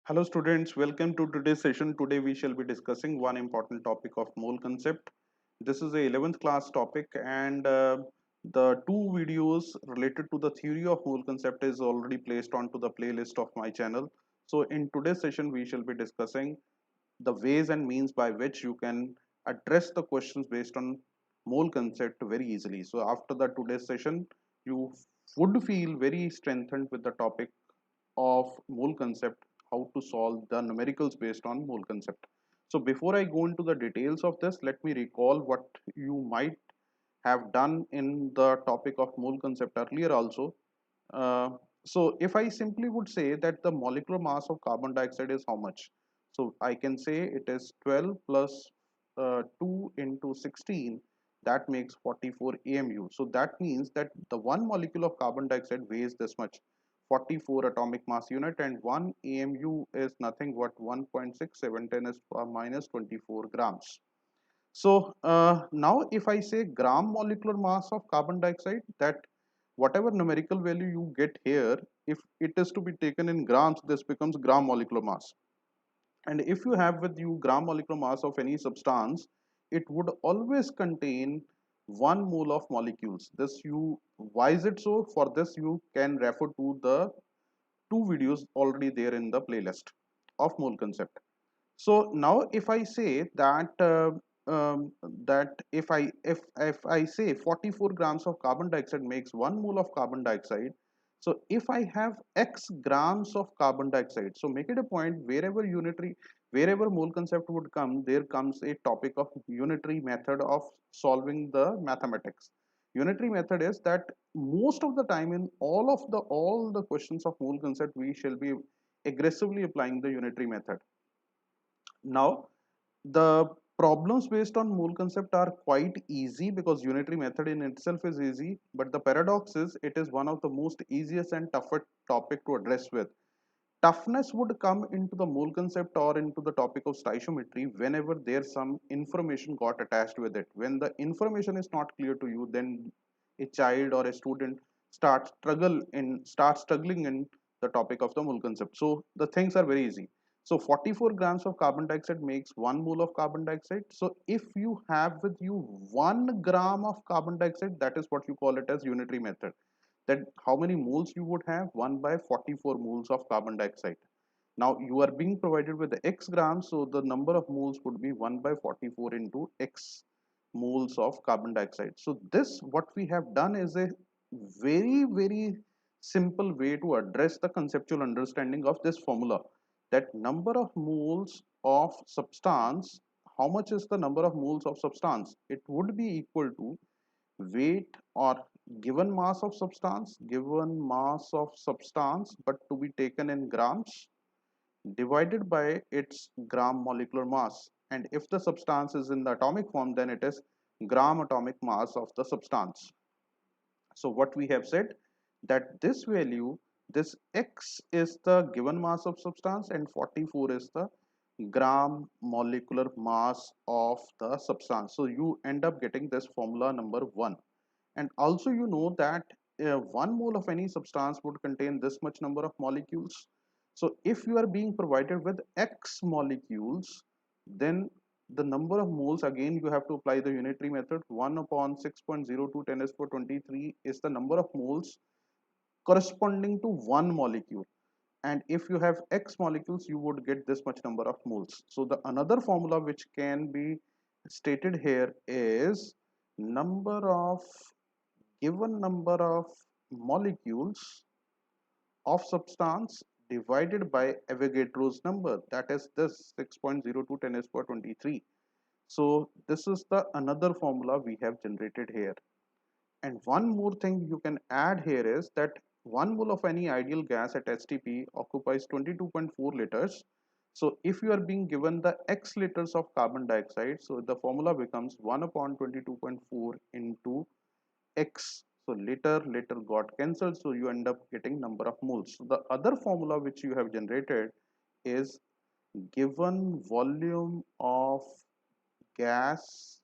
Hello students, welcome to today's session. Today we shall be discussing one important topic of mole concept. This is a 11th class topic and the two videos related to the theory of mole concept is already placed onto the playlist of my channel. So in today's session we shall be discussing the ways and means by which you can address the questions based on mole concept very easily. So after the today's session you would feel very strengthened with the topic of mole concept, how to solve the numericals based on mole concept. So before I go into the details of this, let me recall what you might have done in the topic of mole concept earlier also. uh, so if I simply would say that the molecular mass of carbon dioxide is how much, so I can say it is 12 plus 2 into 16, that makes 44 amu. So that means that the one molecule of carbon dioxide weighs this much, 44 atomic mass unit, and 1 amu is nothing but 1.6710 is minus 24 grams. So now if I say gram molecular mass of carbon dioxide, that whatever numerical value you get here, if it is to be taken in grams, this becomes gram molecular mass. And if you have with you gram molecular mass of any substance, it would always contain 1 mole of molecules. This you, why is it so? For this you can refer to the two videos already there in the playlist of mole concept. So now if I say that that if I say 44 grams of carbon dioxide makes 1 mole of carbon dioxide, so if I have x grams of carbon dioxide, so make it a point, wherever mole concept would come, there comes a topic of unitary method of solving the mathematics. Unitary method is that most of the time in all the questions of mole concept we shall be aggressively applying the unitary method. Now, the problems based on mole concept are quite easy because unitary method in itself is easy, but the paradox is it is one of the most easiest and toughest topic to address with. Toughness would come into the mole concept or into the topic of stoichiometry whenever there's some information got attached with it. When the information is not clear to you, then a child or a student starts struggling in the topic of the mole concept. So the things are very easy. So 44 grams of carbon dioxide makes 1 mole of carbon dioxide. So if you have with you 1 gram of carbon dioxide, that is what you call it as unitary method. That how many moles you would have? 1 by 44 moles of carbon dioxide. Now you are being provided with the x grams, so the number of moles would be 1 by 44 into x moles of carbon dioxide. So this what we have done is a very simple way to address the conceptual understanding of this formula, that number of moles of substance, how much is the number of moles of substance, it would be equal to weight or given mass of substance but to be taken in grams divided by its gram molecular mass, and if the substance is in the atomic form then it is gram atomic mass of the substance. So what we have said, that this value, this x is the given mass of substance and 44 is the gram molecular mass of the substance. So you end up getting this formula number 1. And also you know that 1 mole of any substance would contain this much number of molecules. So if you are being provided with x molecules, then the number of moles, again you have to apply the unitary method. 1 upon 6.02 10 is for 23 is the number of moles corresponding to one molecule. And if you have x molecules, you would get this much number of moles. So the another formula which can be stated here is number of given number of molecules of substance divided by Avogadro's number, that is this 6.02 10 is for 23. So this is the another formula we have generated here. And one more thing you can add here is that 1 mole of any ideal gas at STP occupies 22.4 liters. So if you are being given the x liters of carbon dioxide, so the formula becomes 1 upon 22.4 into x. So liter got cancelled, so you end up getting number of moles. So the other formula which you have generated is given volume of gas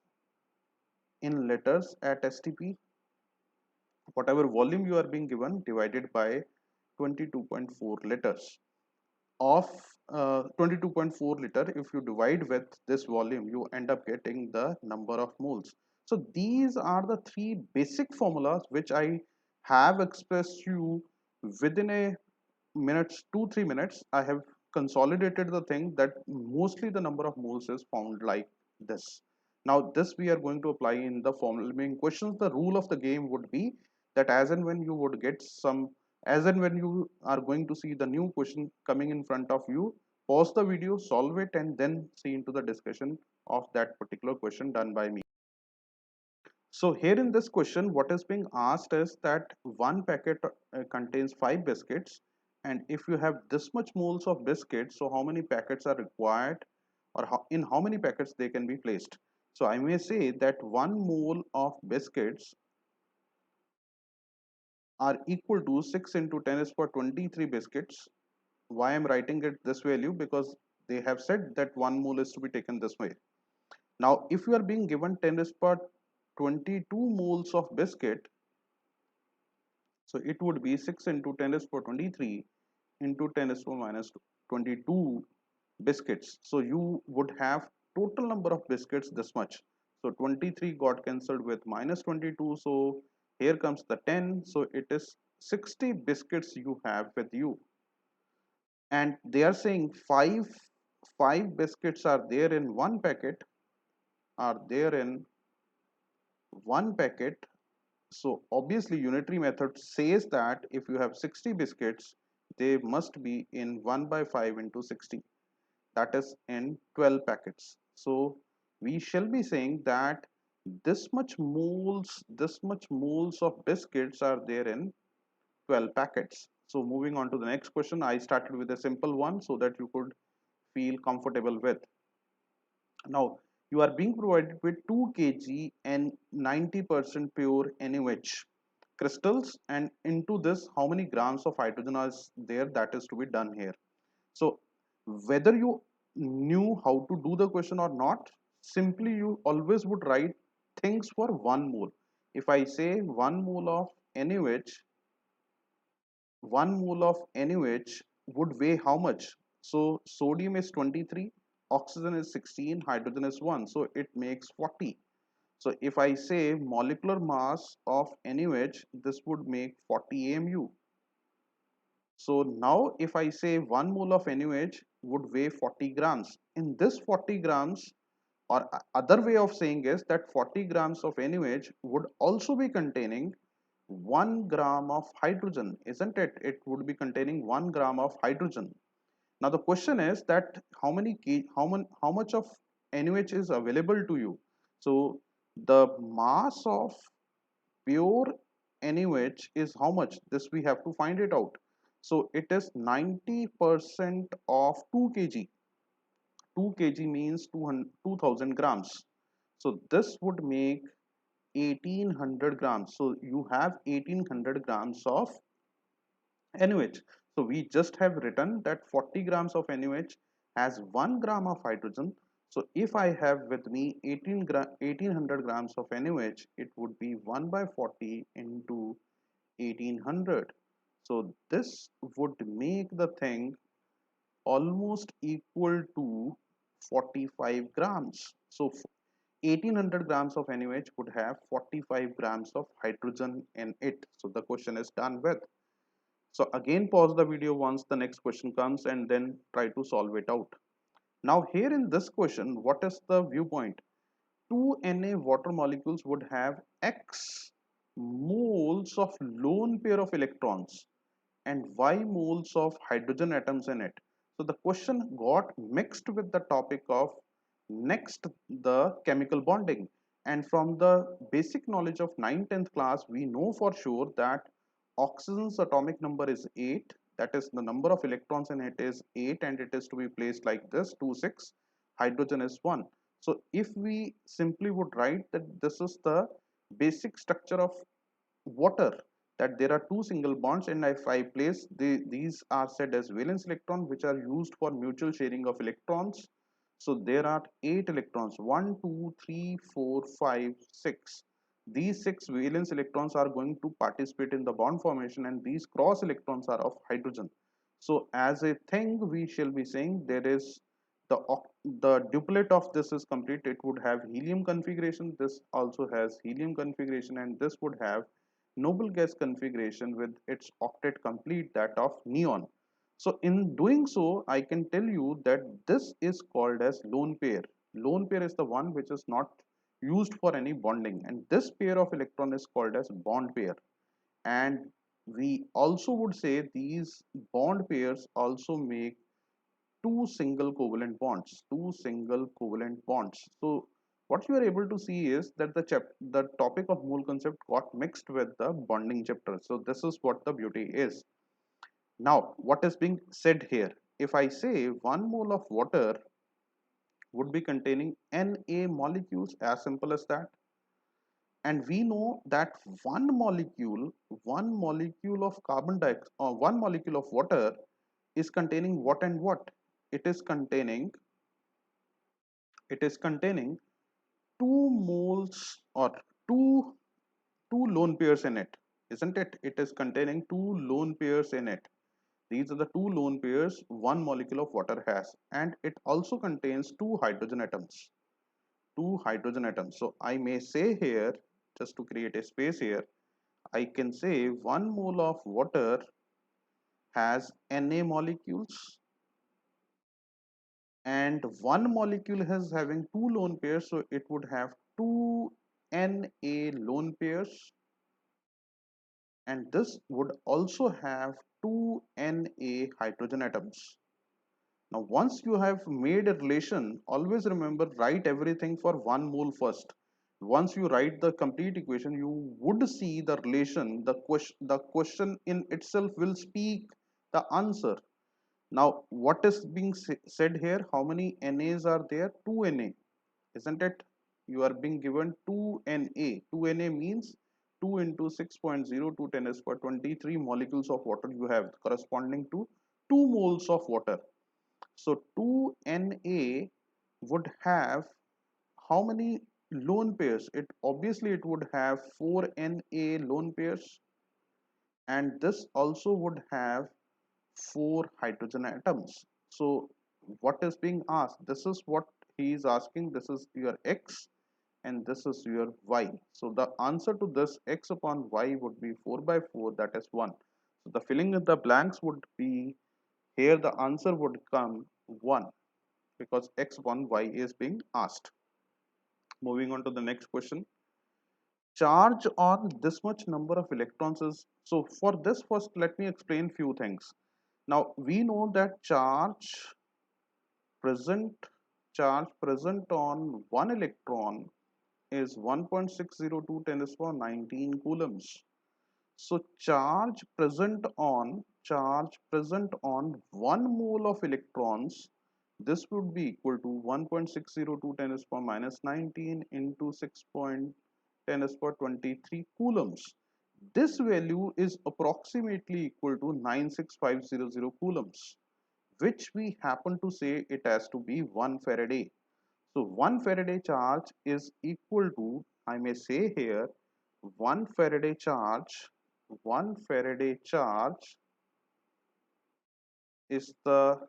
in liters at STP, whatever volume you are being given divided by 22.4 liters of 22.4 liter. If you divide with this volume, you end up getting the number of moles. So these are the three basic formulas which I have expressed you within a minutes, 2-3 minutes. I have consolidated the thing that mostly the number of moles is found like this. Now this we are going to apply in the following questions. The rule of the game would be that as and when you would get some, as and when you are going to see the new question coming in front of you, pause the video, solve it, and then see into the discussion of that particular question done by me. So here in this question, what is being asked is that one packet contains 5 biscuits, and if you have this much moles of biscuits, so how many packets are required, or in how many packets they can be placed. So I may say that 1 mole of biscuits are equal to 6 into 10 is for 23 biscuits. Why I'm writing it this value? Because they have said that 1 mole is to be taken this way. Now, if you are being given 10 is per 22 moles of biscuit, so it would be 6 into 10 is for 23 into 10 is to minus 22 biscuits. So you would have total number of biscuits this much. So 23 got cancelled with minus 22. So here comes the 10. So it is 60 biscuits you have with you. And they are saying five biscuits are there in one packet, are there in one packet. So obviously unitary method says that if you have 60 biscuits, they must be in 1 by 5 into 60, that is in 12 packets. So we shall be saying that this much moles of biscuits are there in 12 packets. So moving on to the next question, I started with a simple one so that you could feel comfortable with. Now you are being provided with 2 kg and 90% pure NaOH crystals, and into this how many grams of hydrogen is there, that is to be done here. So whether you knew how to do the question or not, simply you always would write things for 1 mole. If I say 1 mole of NaOH, 1 mole of NaOH would weigh how much? So sodium is 23, oxygen is 16, hydrogen is 1, so it makes 40. So if I say molecular mass of NaOH, this would make 40 AMU. So now if I say 1 mole of NaOH would weigh 40 grams. In this 40 grams, or other way of saying is that 40 grams of NaOH would also be containing 1 gram of hydrogen, isn't it? It would be containing 1 gram of hydrogen. Now the question is that how much of NaOH is available to you? So the mass of pure NaOH is how much? This we have to find it out. So it is 90% of 2 kg. 2 kg means 2000 grams. So this would make 1800 grams. So you have 1800 grams of NaOH. So we just have written that 40 grams of NaOH has 1 gram of hydrogen. So if I have with me 1800 grams of NaOH, it would be 1 by 40 into 1800. So this would make the thing almost equal to 45 grams. So 1800 grams of NaOH would have 45 grams of hydrogen in it. So the question is done with. So again pause the video once the next question comes and then try to solve it out. Now here in this question, what is the viewpoint? Two Na water molecules would have X moles of lone pair of electrons and Y moles of hydrogen atoms in it. So the question got mixed with the topic of next the chemical bonding, and from the basic knowledge of 9th-10th class we know for sure that oxygen's atomic number is 8, that is the number of electrons in it is 8 and it is to be placed like this 2 6, hydrogen is 1. So if we simply would write that this is the basic structure of water, that there are two single bonds, and if I place these are said as valence electron which are used for mutual sharing of electrons. So there are 8 electrons, 1 2 3 4 5 6. These 6 valence electrons are going to participate in the bond formation, and these cross electrons are of hydrogen. So as a thing, we shall be saying there is the duplet of this is complete. It would have helium configuration. This also has helium configuration, and this would have noble gas configuration with its octet complete, that of neon. So in doing so, I can tell you that this is called as lone pair. Lone pair is the one which is not used for any bonding, and this pair of electron is called as bond pair. And we also would say these bond pairs also make two single covalent bonds. So what you are able to see is that the topic of mole concept got mixed with the bonding chapter. So this is what the beauty is. Now what is being said here, if I say 1 mole of water would be containing Na molecules, as simple as that. And we know that one molecule of carbon dioxide, or 1 molecule of water is containing what and what? It is containing it is containing 2 moles or two two lone pairs in it, isn't it? It is containing 2 lone pairs in it. These are the 2 lone pairs 1 molecule of water has, and it also contains 2 hydrogen atoms. 2 hydrogen atoms. So I may say here, just to create a space here, I can say 1 mole of water has Na molecules, and one molecule has having 2 lone pairs, so it would have 2 Na lone pairs, and this would also have 2Na hydrogen atoms. Now once you have made a relation, always remember, write everything for 1 mole first. Once you write the complete equation, you would see the relation. The question in itself will speak the answer. Now what is being said here? How many Nas are there? 2Na, isn't it? You are being given 2Na. 2Na means 2 into 6.0 to 10 is per 23 molecules of water you have, corresponding to 2 moles of water. So 2Na would have how many lone pairs? It obviously it would have 4Na lone pairs, and this also would have 4 hydrogen atoms. So what is being asked? This is what he is asking. This is your x and this is your y. So the answer to this x upon y would be 4 by 4, that is 1. So the filling in the blanks would be here, the answer would come 1, because x upon y is being asked. Moving on to the next question. Charge on this much number of electrons is, so for this first let me explain few things. Now we know that present charge present on one electron is 1.602 10 to the power 19 coulombs. So charge present on 1 mole of electrons, this would be equal to 1.602 10 to the power minus 19 into 6.10 to the power 23 coulombs. This value is approximately equal to 96500 coulombs, which we happen to say it has to be 1 Faraday. So 1 Faraday charge is equal to, I may say here, 1 Faraday charge, 1 Faraday charge is the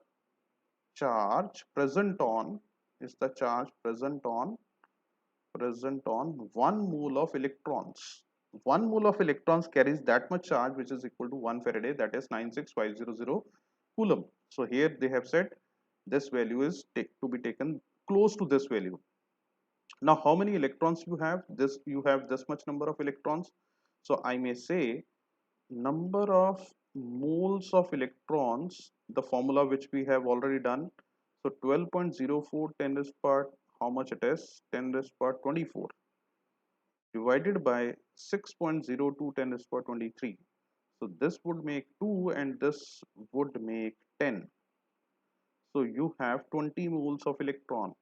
charge present on, is the charge present on 1 mole of electrons. 1 mole of electrons carries that much charge, which is equal to 1 Faraday, that is 96500 coulomb. So here they have said this value is to be taken close to this value. Now how many electrons you have? This you have this much number of electrons. So I may say number of moles of electrons, the formula which we have already done. So 12.04 10 raised power, how much it is? 10 raised power 24 divided by 6.02 10 raised power 23. So this would make 2 and this would make 10. So you have 20 moles of electron.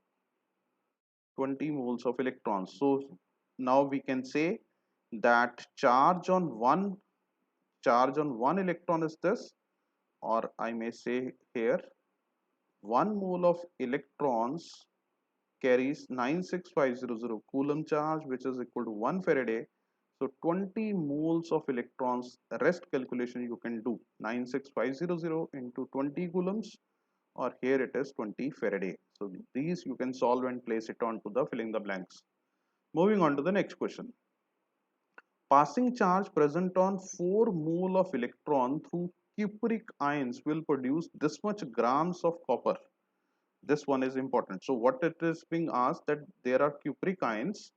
20 moles of electrons. So now we can say that charge on one electron is this, or I may say here 1 mole of electrons carries 96500 coulomb charge, which is equal to 1 Faraday. So 20 moles of electrons, rest calculation you can do 96500 into 20 coulombs, or here it is 20 Faraday. So these you can solve and place it on to the filling the blanks. Moving on to the next question. Passing charge present on 4 mole of electron through cupric ions will produce this much grams of copper. This one is important. So what it is being asked, that there are cupric ions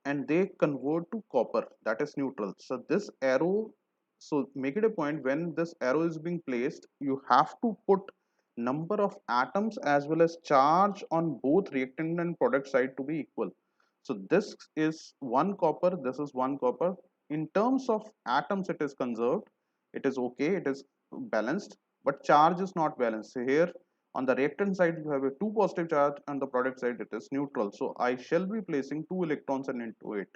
and they convert to copper, that is neutral. So this arrow, so make it a point, when this arrow is being placed, you have to put number of atoms as well as charge on both reactant and product side to be equal. So this is one copper, this is one copper. In terms of atoms, it is conserved, it is okay, it is balanced, but charge is not balanced. So here on the reactant side you have a 2 positive charge, and the product side it is neutral. So I shall be placing 2 electrons into it.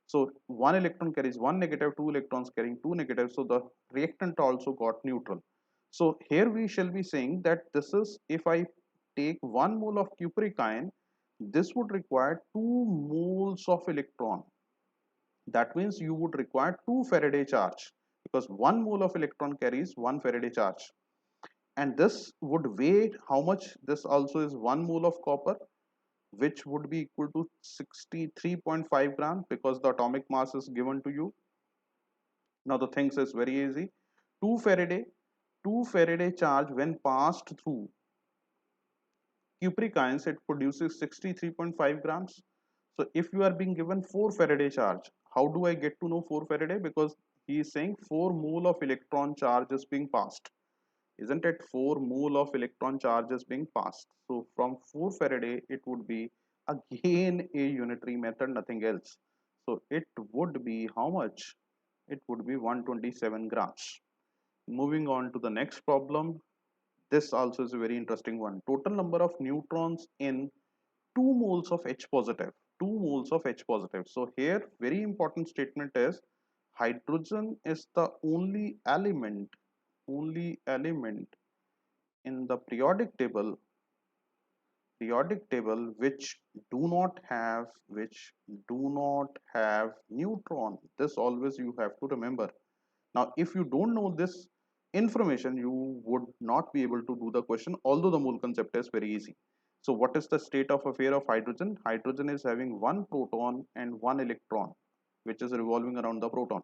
So 1 electron carries 1 negative, 2 electrons carrying 2 negative. So the reactant also got neutral. So here we shall be saying that this is, if I take 1 mole of cupric ion, this would require 2 moles of electron. That means you would require 2 Faraday charge, because 1 mole of electron carries 1 Faraday charge. And this would weigh how much? This also is 1 mole of copper, which would be equal to 63.5 grams, because the atomic mass is given to you. Now the things is very easy. 2 Faraday, 2 Faraday charge when passed through cupric ions, it produces 63.5 grams. So if you are being given 4 Faraday charge, how do I get to know 4 Faraday? Because he is saying 4 mole of electron charge is being passed. Isn't it? 4 mole of electron charge is being passed. So from 4 Faraday, it would be again a unitary method, nothing else. So it would be how much? It would be 127 grams. Moving on to the next problem. This also is a very interesting one. Total number of neutrons in 2 moles of H positive. 2 moles of H positive. So here very important statement is hydrogen is the only element in the periodic table which do not have neutron. This always you have to remember. Now if you don't know this information, you would not be able to do the question, although the mole concept is very easy. So what is the state of affair of hydrogen? Hydrogen is having one proton and one electron, which is revolving around the proton.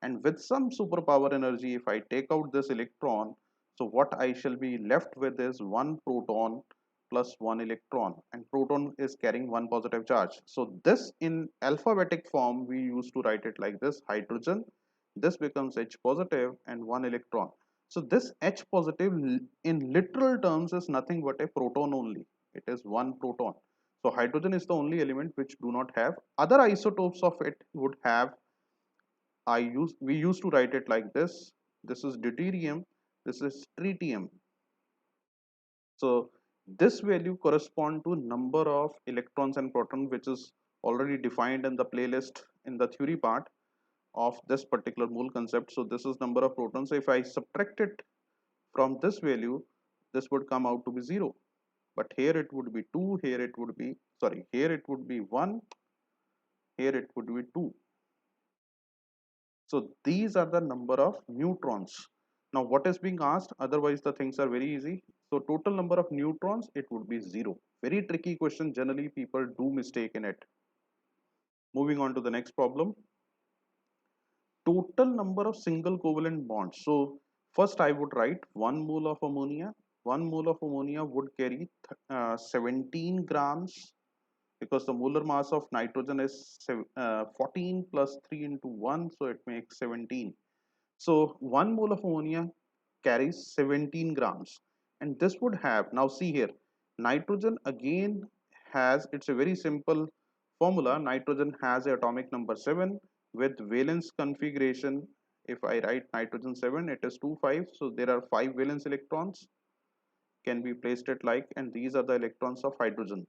And with some superpower energy, if I take out this electron, so what I shall be left with is one proton plus one electron, and proton is carrying one positive charge. So this in alphabetic form we used to write it like this: hydrogen, this becomes H positive and one electron. So this H positive in literal terms is nothing but a proton only. It is one proton. So hydrogen is the only element which do not have. Other isotopes of it would have. We used to write it like this. This is deuterium, this is tritium. So this value correspond to number of electrons and protons, which is already defined in the playlist in the theory part of this particular mole concept. So this is number of protons. So if I subtract it from this value, this would come out to be 0. But here it would be 2, here it would be, sorry, here it would be 1, here it would be 2. So these are the number of neutrons. Now what is being asked? Otherwise the things are very easy. So total number of neutrons, it would be 0. Very tricky question. Generally people do mistake in it. Moving on to the next problem. Total number of single covalent bonds. So first I would write 1 mole of ammonia. 1 mole of ammonia would carry 17 grams, because the molar mass of nitrogen is 14 plus 3 into 1, so it makes 17. So 1 mole of ammonia carries 17 grams, and this would have, now see here, nitrogen again has, it's a very simple formula. Nitrogen has a atomic number 7 with valence configuration. If I write nitrogen 7, it is 2 5. So there are 5 valence electrons can be placed it like, and these are the electrons of hydrogen.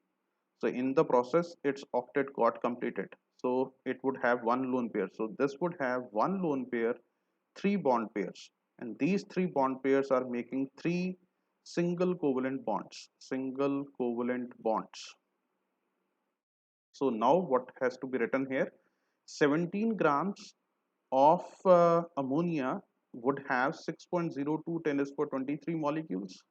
So in the process its octet got completed, so it would have one lone pair. So this would have one lone pair, 3 bond pairs, and these 3 bond pairs are making 3 single covalent bonds. So now what has to be written here? 17 grams of ammonia would have 6.02 10 is for 23 molecules,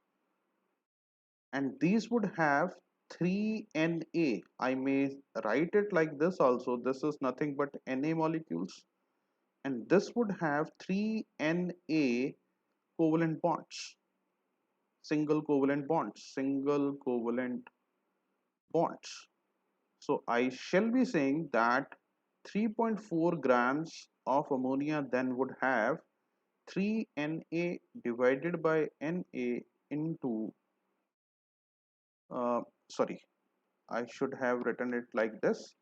and these would have 3Na. I may write it like this also. This is nothing but Na molecules, and this would have 3Na covalent bonds, single covalent bonds. So I shall be saying that 3.4 grams of ammonia then would have 3Na divided by Na into, uh, sorry, I should have written it like this.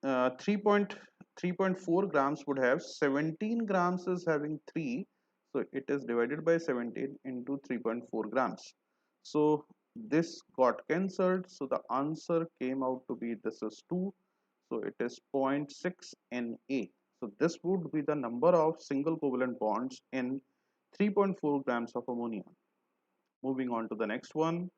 3.4 grams would have 17 grams is having 3, so it is divided by 17 into 3.4 grams. So this got cancelled, so the answer came out to be this is 2, so it is 0.6 Na. So this would be the number of single covalent bonds in 3.4 grams of ammonia. Moving on to the next one.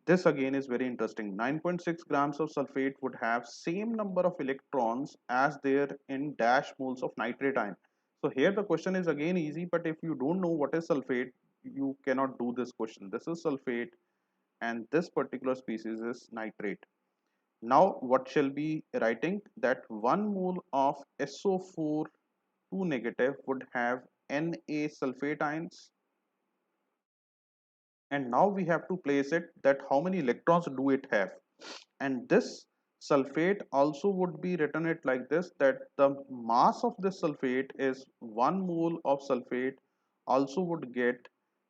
This again is very interesting. 9.6 grams of sulfate would have same number of electrons as there in dash moles of nitrate ion. So here the question is again easy, but if you don't know what is sulfate, you cannot do this question. This is sulfate and this particular species is nitrate. Now what shall be writing? That 1 mole of SO4 2 negative would have Na sulfate ions, and now we have to place it that how many electrons do it have, and this sulfate also would be written it like this, that the mass of this sulfate is 1 mole of sulfate also would get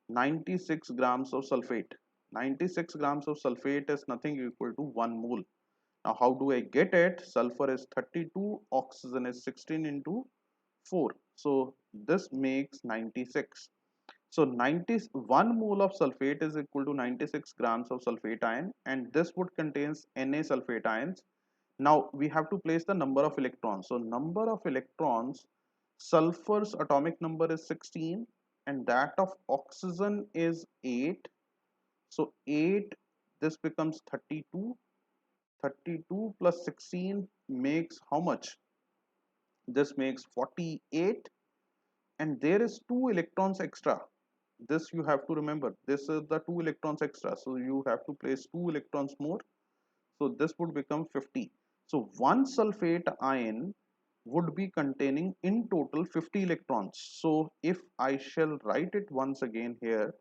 96 grams of sulfate. 96 grams of sulfate is nothing equal to 1 mole. Now how do I get it? Sulfur is 32, oxygen is 16 into 4, so this makes 96. So 91 mole of sulfate is equal to 96 grams of sulfate ion, and this would contains Na sulfate ions. Now we have to place the number of electrons. So number of electrons, sulfur's atomic number is 16 and that of oxygen is 8. So 8, this becomes 32. 32 plus 16 makes how much? This makes 48, and there is 2 electrons extra. This you have to remember, this is the 2 electrons extra, so you have to place 2 electrons more, so this would become 50. So one sulfate ion would be containing in total 50 electrons. So if I shall write it once again here,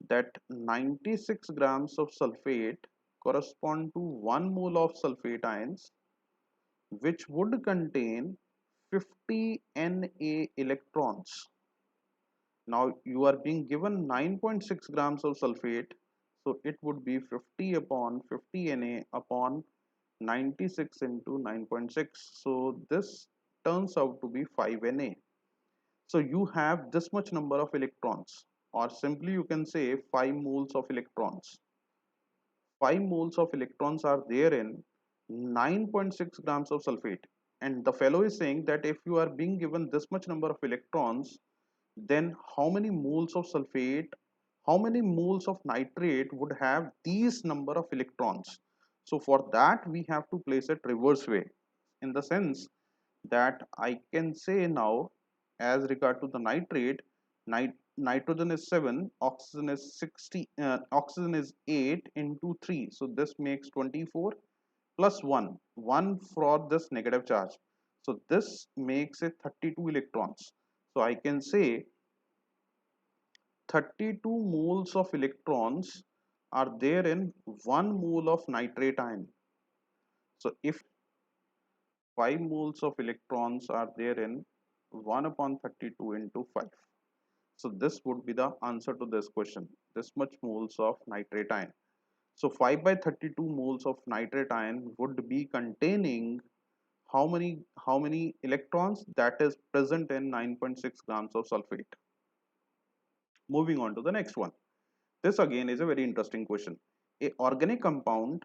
that 96 grams of sulfate correspond to 1 mole of sulfate ions, which would contain 50 Na electrons. Now you are being given 9.6 grams of sulfate, so it would be 50 upon 50 Na upon 96 into 9.6. So this turns out to be 5 Na. So you have this much number of electrons, or simply you can say 5 moles of electrons. 5 moles of electrons are there in 9.6 grams of sulfate. And the fellow is saying that if you are being given this much number of electrons, then how many moles of sulfate, how many moles of nitrate would have these number of electrons? So for that we have to place it reverse way, in the sense that I can say now, as regard to the nitrate, nitrogen is 7, oxygen is 60, oxygen is 8 into 3, so this makes 24 plus 1 for this negative charge, so this makes it 32 electrons. So I can say 32 moles of electrons are there in 1 mole of nitrate ion. So if 5 moles of electrons are there in 1 upon 32 into 5. So this would be the answer to this question, this much moles of nitrate ion. So 5 by 32 moles of nitrate ion would be containing how many electrons? That is present in 9.6 grams of sulfate. Moving on to the next one. This again is a very interesting question. A organic compound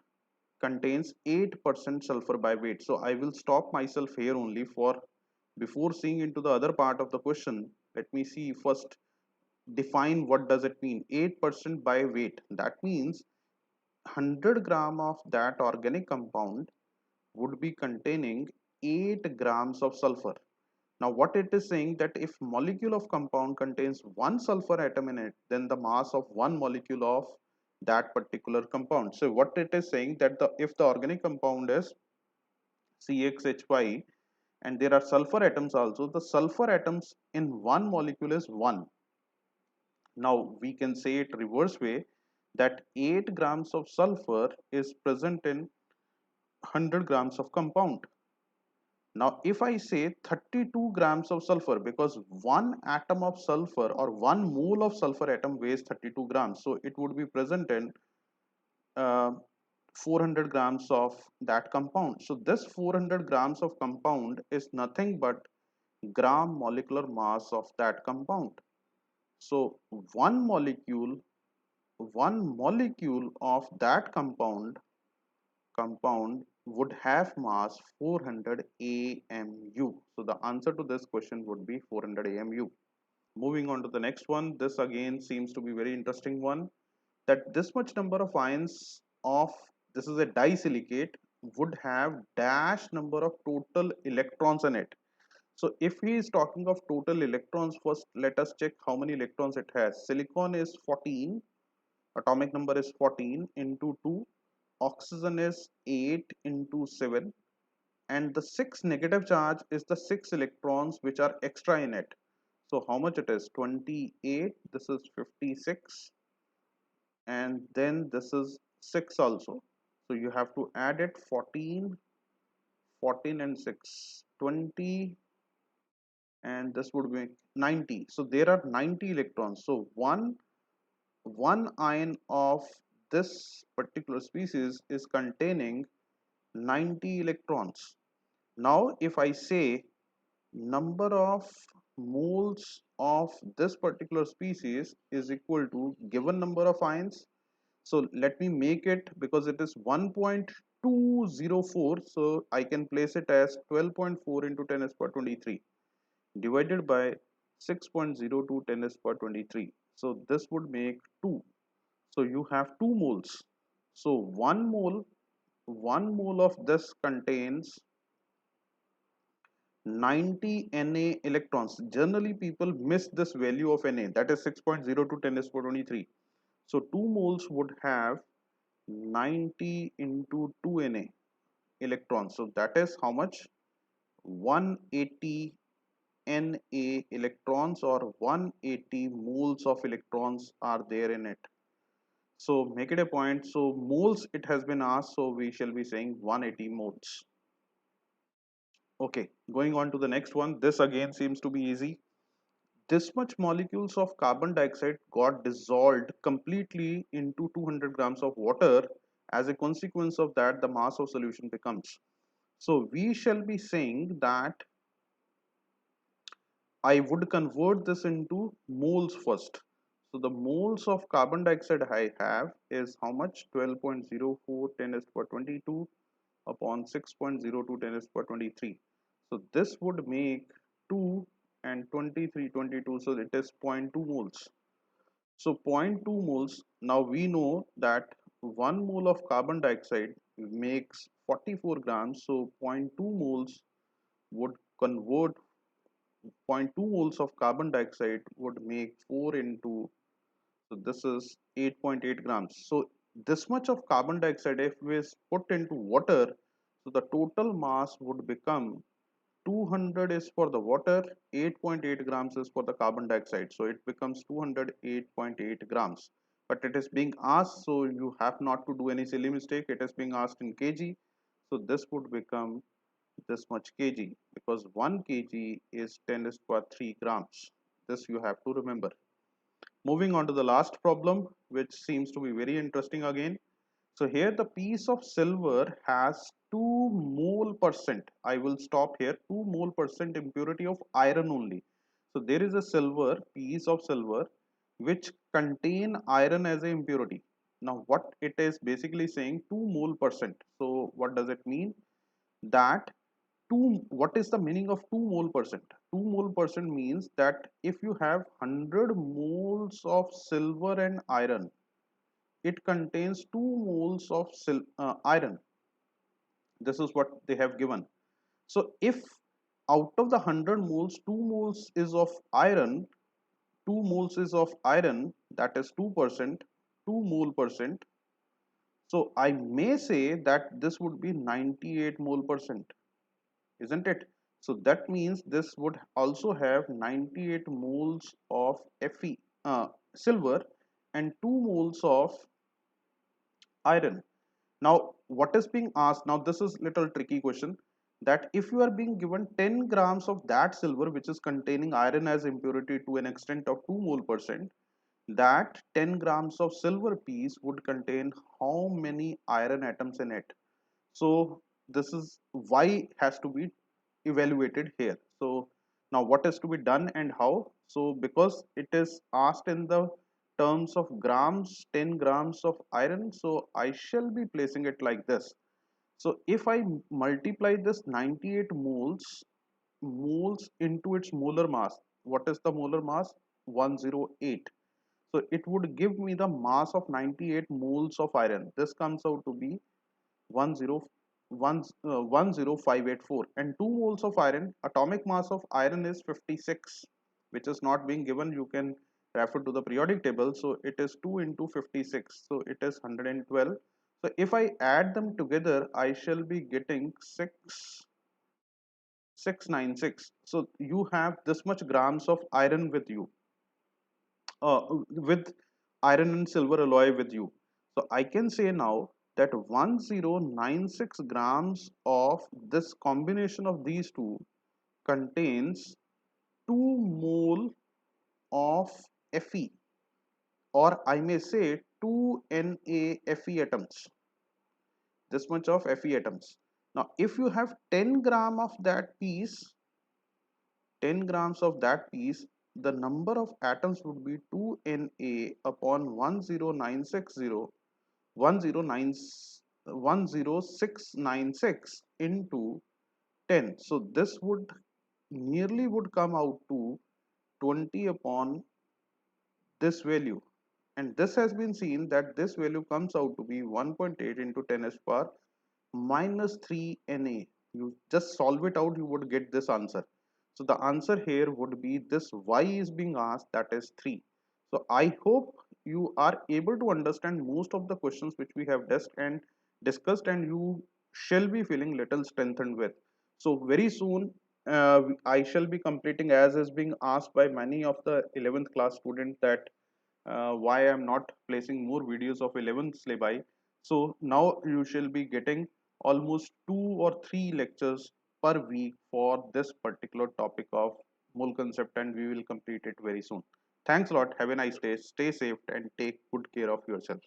contains 8% sulfur by weight. So I will stop myself here only for before seeing into the other part of the question. Let me see first, define what does it mean. 8% by weight. That means 100 gram of that organic compound would be containing 8 grams of sulfur. Now what it is saying, that if molecule of compound contains one sulfur atom in it, then the mass of one molecule of that particular compound. So what it is saying, that if the organic compound is CXHY and there are sulfur atoms also, the sulfur atoms in one molecule is 1. Now we can say it reverse way, that 8 grams of sulfur is present in 100 grams of compound. Now if I say 32 grams of sulfur, because one atom of sulfur or one mole of sulfur atom weighs 32 grams, so it would be present in uh, 400 grams of that compound. So this 400 grams of compound is nothing but gram molecular mass of that compound. So one molecule of that compound would have mass 400 AMU. So the answer to this question would be 400 AMU. Moving on to the next one, this again seems to be very interesting one, that this much number of ions of, this is a disilicate, would have dash number of total electrons in it. So if he is talking of total electrons, first let us check how many electrons it has. Silicon is 14, atomic number is 14 into 2, oxygen is 8 into 7, and the 6 negative charge is the 6 electrons which are extra in it. So how much it is? 28, this is 56, and then this is 6 also. So you have to add it, 14, 14 and 6, 20, and this would be 90. So there are 90 electrons. So one ion of this particular species is containing 90 electrons. Now if I say number of moles of this particular species is equal to given number of ions, so let me make it, because it is 1.204, so I can place it as 12.4 into 10 is per 23 divided by 6.02 10 is per 23. So this would make 2. So you have 2 moles. So 1 mole of this contains 90 Na electrons. Generally people miss this value of Na, that is 6.02 10 is per 23. So 2 moles would have 90 into 2 Na electrons. So that is how much? 180 Na electrons, or 180 moles of electrons are there in it. So make it a point. So moles it has been asked, so we shall be saying 180 moles. Okay, going on to the next one. This again seems to be easy. This much molecules of carbon dioxide got dissolved completely into 200 grams of water. As a consequence of that, the mass of solution becomes. So we shall be saying that I would convert this into moles first. So the moles of carbon dioxide I have is how much? 12.04 10 is per 22 upon 6.02 10 is per 23. So this would make 2 and 23 22. So it is zero point 0.2 moles. So zero point 0.2 moles. Now we know that 1 mole of carbon dioxide makes 44 grams. So zero point 0.2 moles would convert, zero point 0.2 moles of carbon dioxide would make 4 into, so this is 8.8 grams. So this much of carbon dioxide if is put into water, so the total mass would become 200 is for the water, 8.8 grams is for the carbon dioxide. So it becomes 208.8 grams. But it is being asked, so you have not to do any silly mistake. It is being asked in kg. So this would become this much kg, because 1 kg is 10 is per 3 grams. This you have to remember. Moving on to the last problem, which seems to be very interesting again. So here the piece of silver has 2 mole percent. I will stop here. 2 mole percent impurity of iron only. So there is a silver, piece of silver, which contain iron as a impurity. Now what it is basically saying, 2 mole percent. So what does it mean? That 2, what is the meaning of 2 mole percent? 2 mole percent means that if you have 100 moles of silver and iron, it contains 2 moles of iron. This is what they have given. So if out of the 100 moles 2 moles is of iron, 2 moles is of iron, that is 2%, 2 mole percent. So I may say that this would be 98 mole percent, isn't it? So that means this would also have 98 moles of Fe, silver, and 2 moles of iron. Now, what is being asked? Now, this is little tricky question. That if you are being given 10 grams of that silver, which is containing iron as impurity to an extent of 2 mole percent, that 10 grams of silver piece would contain how many iron atoms in it? So this is why has to be evaluated here. So now what is to be done and how? So because it is asked in the terms of grams, 10 grams of iron, so I shall be placing it like this. So if I multiply this 98 moles into its molar mass, what is the molar mass? 108. So it would give me the mass of 98 moles of iron. This comes out to be 10584, and 2 moles of iron, atomic mass of iron is 56, which is not being given. You can refer to the periodic table. So it is 2 into 56, so it is 112. So if I add them together, I shall be getting 696. So you have this much grams of iron with you, with iron and silver alloy with you. So I can say now that 1096 grams of this combination of these two contains 2 mole of Fe, or I may say 2 NaFe atoms, this much of Fe atoms. Now if you have 10 gram of that piece, 10 grams of that piece, the number of atoms would be 2Na upon 10960, 109 10696 into 10. So this would nearly would come out to 20 upon this value, and this has been seen that this value comes out to be 1.8 into 10 s power minus 3 Na. You just solve it out, you would get this answer. So the answer here would be this y is being asked, that is 3. So I hope you are able to understand most of the questions which we have discussed, and you shall be feeling little strengthened with. So very soon I shall be completing, as is being asked by many of the 11th class students, that why I'm not placing more videos of 11th syllabi. So now you shall be getting almost 2 or 3 lectures per week for this particular topic of mole concept, and we will complete it very soon. Thanks a lot. Have a nice day. Stay safe and take good care of yourself.